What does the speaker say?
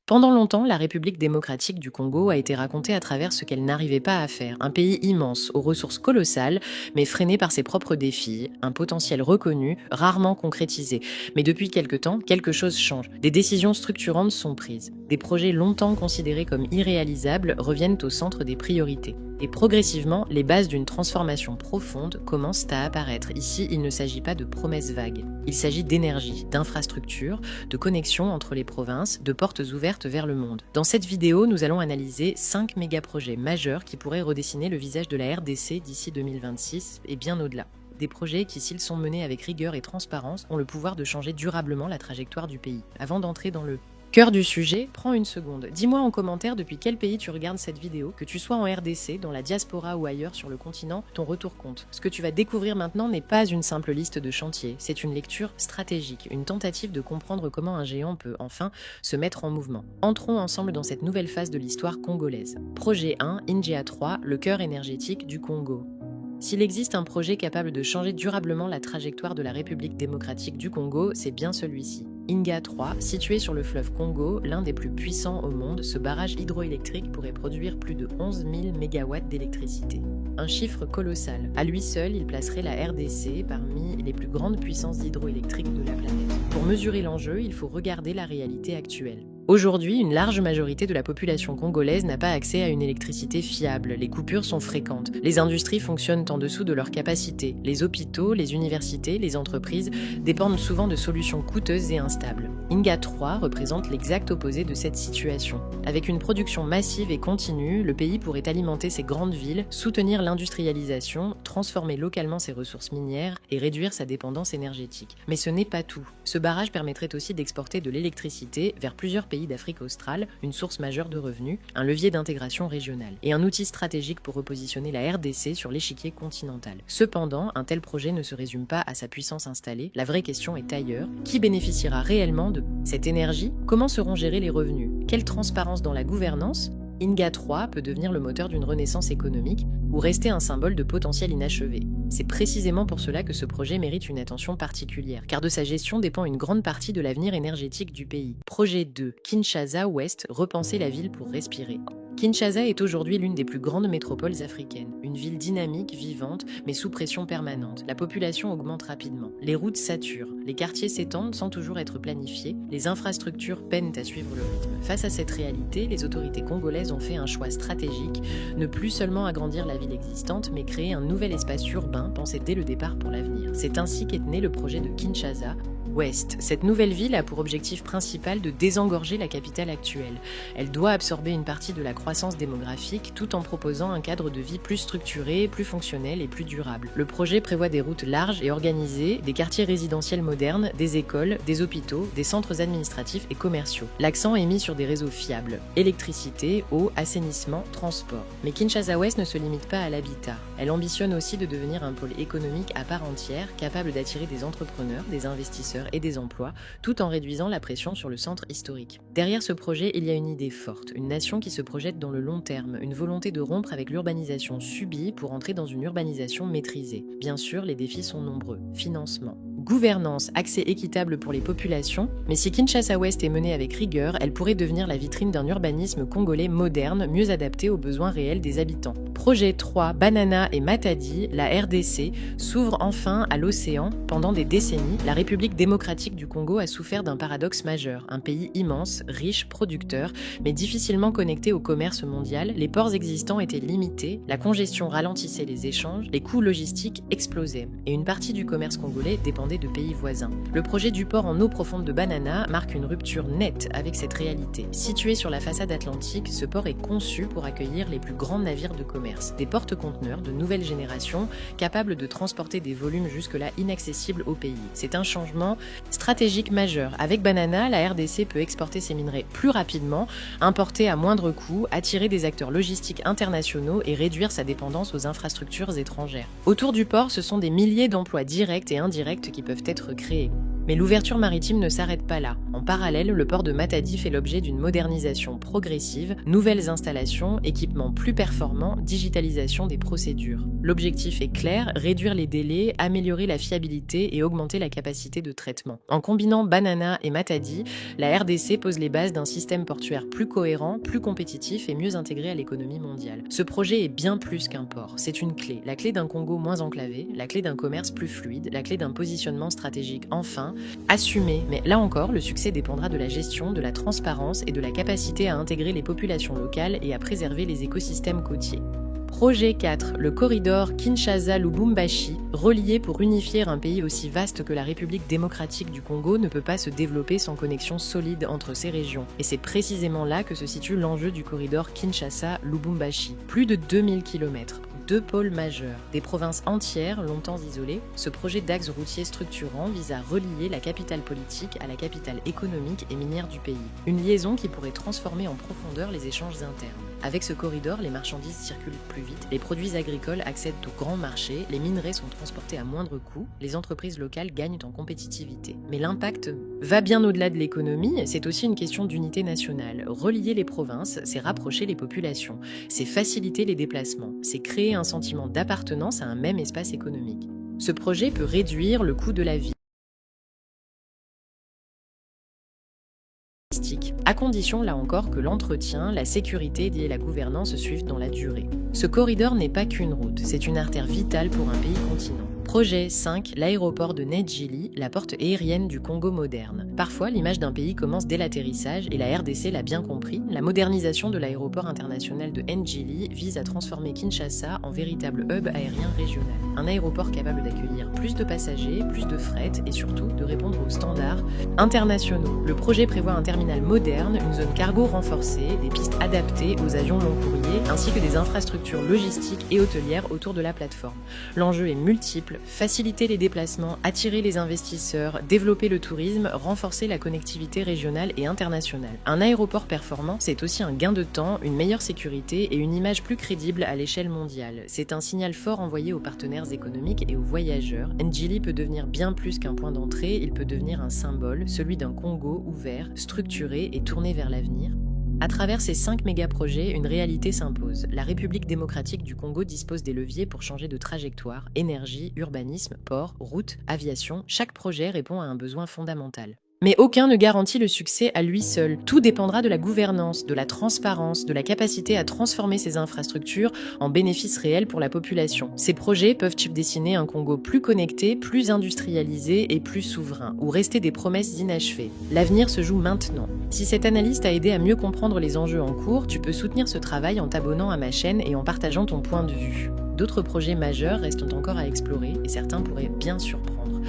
Pendant longtemps, la République démocratique du Congo a été racontée à travers ce qu'elle n'arrivait pas à faire. Un pays immense, aux ressources colossales, mais freiné par ses propres défis, un potentiel reconnu, rarement concrétisé. Mais depuis quelque temps, quelque chose change. Des décisions structurantes sont prises. Des projets longtemps considérés comme irréalisables reviennent au centre des priorités. Et progressivement, les bases d'une transformation profonde commencent à apparaître. Ici, il ne s'agit pas de promesses vagues. Il s'agit d'énergie, d'infrastructures, de connexions entre les provinces, de portes ouvertes vers le monde. Dans cette vidéo, nous allons analyser 5 méga-projets majeurs qui pourraient redessiner le visage de la RDC d'ici 2026 et bien au-delà. Des projets qui, s'ils sont menés avec rigueur et transparence, ont le pouvoir de changer durablement la trajectoire du pays. Avant d'entrer dans le cœur du sujet, prends une seconde. Dis-moi en commentaire depuis quel pays tu regardes cette vidéo, que tu sois en RDC, dans la diaspora ou ailleurs sur le continent, ton retour compte. Ce que tu vas découvrir maintenant n'est pas une simple liste de chantiers, c'est une lecture stratégique, une tentative de comprendre comment un géant peut enfin se mettre en mouvement. Entrons ensemble dans cette nouvelle phase de l'histoire congolaise. Projet 1, Ingia 3, le cœur énergétique du Congo. S'il existe un projet capable de changer durablement la trajectoire de la République démocratique du Congo, c'est bien celui-ci. Inga 3, situé sur le fleuve Congo, l'un des plus puissants au monde, ce barrage hydroélectrique pourrait produire plus de 11 000 MW d'électricité. Un chiffre colossal. À lui seul, il placerait la RDC parmi les plus grandes puissances hydroélectriques de la planète. Pour mesurer l'enjeu, il faut regarder la réalité actuelle. Aujourd'hui, une large majorité de la population congolaise n'a pas accès à une électricité fiable. Les coupures sont fréquentes. Les industries fonctionnent en dessous de leur capacité. Les hôpitaux, les universités, les entreprises dépendent souvent de solutions coûteuses et instables. Inga 3 représente l'exact opposé de cette situation. Avec une production massive et continue, le pays pourrait alimenter ses grandes villes, soutenir l'industrialisation, transformer localement ses ressources minières et réduire sa dépendance énergétique. Mais ce n'est pas tout. Ce barrage permettrait aussi d'exporter de l'électricité vers plusieurs pays d'Afrique australe, une source majeure de revenus, un levier d'intégration régionale et un outil stratégique pour repositionner la RDC sur l'échiquier continental. Cependant, un tel projet ne se résume pas à sa puissance installée. La vraie question est ailleurs. Qui bénéficiera réellement de cette énergie? Comment seront gérés les revenus? Quelle transparence dans la gouvernance? Inga 3 peut devenir le moteur d'une renaissance économique ou rester un symbole de potentiel inachevé. C'est précisément pour cela que ce projet mérite une attention particulière, car de sa gestion dépend une grande partie de l'avenir énergétique du pays. Projet 2, Kinshasa Ouest, repenser la ville pour respirer. Kinshasa est aujourd'hui l'une des plus grandes métropoles africaines. Une ville dynamique, vivante, mais sous pression permanente. La population augmente rapidement. Les routes saturent. Les quartiers s'étendent sans toujours être planifiés. Les infrastructures peinent à suivre le rythme. Face à cette réalité, les autorités congolaises ont fait un choix stratégique. Ne plus seulement agrandir la ville existante, mais créer un nouvel espace urbain pensé dès le départ pour l'avenir. C'est ainsi qu'est né le projet de Kinshasa Ouest. Cette nouvelle ville a pour objectif principal de désengorger la capitale actuelle. Elle doit absorber une partie de la croissance démographique tout en proposant un cadre de vie plus structuré, plus fonctionnel et plus durable. Le projet prévoit des routes larges et organisées, des quartiers résidentiels modernes, des écoles, des hôpitaux, des centres administratifs et commerciaux. L'accent est mis sur des réseaux fiables, électricité, eau, assainissement, transport. Mais Kinshasa Ouest ne se limite pas à l'habitat. Elle ambitionne aussi de devenir un pôle économique à part entière, capable d'attirer des entrepreneurs, des investisseurs et des emplois, tout en réduisant la pression sur le centre historique. Derrière ce projet, il y a une idée forte, une nation qui se projette dans le long terme, une volonté de rompre avec l'urbanisation subie pour entrer dans une urbanisation maîtrisée. Bien sûr, les défis sont nombreux. Financement, gouvernance, accès équitable pour les populations, mais si Kinshasa Ouest est menée avec rigueur, elle pourrait devenir la vitrine d'un urbanisme congolais moderne, mieux adapté aux besoins réels des habitants. Projet 3, Banana et Matadi, la RDC, s'ouvre enfin à l'océan. Pendant des décennies, la République démocratique du Congo a souffert d'un paradoxe majeur. Un pays immense, riche, producteur, mais difficilement connecté au commerce mondial, les ports existants étaient limités, la congestion ralentissait les échanges, les coûts logistiques explosaient, et une partie du commerce congolais dépendait de pays voisins. Le projet du port en eau profonde de Banana marque une rupture nette avec cette réalité. Situé sur la façade atlantique, ce port est conçu pour accueillir les plus grands navires de commerce, des porte-conteneurs de nouvelle génération capables de transporter des volumes jusque-là inaccessibles au pays. C'est un changement stratégique majeur. Avec Banana, la RDC peut exporter ses minerais plus rapidement, importer à moindre coût, attirer des acteurs logistiques internationaux et réduire sa dépendance aux infrastructures étrangères. Autour du port, ce sont des milliers d'emplois directs et indirects qui peuvent être créés. Mais l'ouverture maritime ne s'arrête pas là. En parallèle, le port de Matadi fait l'objet d'une modernisation progressive, nouvelles installations, équipements plus performants, digitalisation des procédures. L'objectif est clair, réduire les délais, améliorer la fiabilité et augmenter la capacité de traitement. En combinant Banana et Matadi, la RDC pose les bases d'un système portuaire plus cohérent, plus compétitif et mieux intégré à l'économie mondiale. Ce projet est bien plus qu'un port, c'est une clé. La clé d'un Congo moins enclavé, la clé d'un commerce plus fluide, la clé d'un positionnement stratégique enfin assumé. Mais là encore, le succès dépendra de la gestion, de la transparence et de la capacité à intégrer les populations locales et à préserver les écosystèmes côtiers. Projet 4, le corridor Kinshasa-Lubumbashi, relié pour unifier un pays aussi vaste que la République démocratique du Congo, ne peut pas se développer sans connexion solide entre ces régions. Et c'est précisément là que se situe l'enjeu du corridor Kinshasa-Lubumbashi. Plus de 2000 km. 2 pôles majeurs, des provinces entières longtemps isolées, ce projet d'axe routier structurant vise à relier la capitale politique à la capitale économique et minière du pays. Une liaison qui pourrait transformer en profondeur les échanges internes. Avec ce corridor, les marchandises circulent plus vite, les produits agricoles accèdent aux grands marchés, les minerais sont transportés à moindre coût, les entreprises locales gagnent en compétitivité. Mais l'impact va bien au-delà de l'économie, c'est aussi une question d'unité nationale. Relier les provinces, c'est rapprocher les populations, c'est faciliter les déplacements, c'est créer un sentiment d'appartenance à un même espace économique. Ce projet peut réduire le coût de la vie, à condition là encore que l'entretien, la sécurité et la gouvernance suivent dans la durée. Ce corridor n'est pas qu'une route, c'est une artère vitale pour un pays continent. Projet 5, l'aéroport de Nedjili, la porte aérienne du Congo moderne. Parfois, l'image d'un pays commence dès l'atterrissage et la RDC l'a bien compris. La modernisation de l'aéroport international de Ndjili vise à transformer Kinshasa en véritable hub aérien régional. Un aéroport capable d'accueillir plus de passagers, plus de fret et surtout de répondre aux standards internationaux. Le projet prévoit un terminal moderne, une zone cargo renforcée, des pistes adaptées aux avions long courrier, ainsi que des infrastructures logistiques et hôtelières autour de la plateforme. L'enjeu est multiple. Faciliter les déplacements, attirer les investisseurs, développer le tourisme, renforcer la connectivité régionale et internationale. Un aéroport performant, c'est aussi un gain de temps, une meilleure sécurité et une image plus crédible à l'échelle mondiale. C'est un signal fort envoyé aux partenaires économiques et aux voyageurs. Ndjili peut devenir bien plus qu'un point d'entrée, il peut devenir un symbole, celui d'un Congo ouvert, structuré et tourné vers l'avenir. À travers ces 5 méga-projets, une réalité s'impose. La République démocratique du Congo dispose des leviers pour changer de trajectoire, énergie, urbanisme, port, route, aviation. Chaque projet répond à un besoin fondamental. Mais aucun ne garantit le succès à lui seul. Tout dépendra de la gouvernance, de la transparence, de la capacité à transformer ces infrastructures en bénéfices réels pour la population. Ces projets peuvent dessiner un Congo plus connecté, plus industrialisé et plus souverain, ou rester des promesses inachevées. L'avenir se joue maintenant. Si cette analyse t'a aidé à mieux comprendre les enjeux en cours, tu peux soutenir ce travail en t'abonnant à ma chaîne et en partageant ton point de vue. D'autres projets majeurs restent encore à explorer et certains pourraient bien surprendre.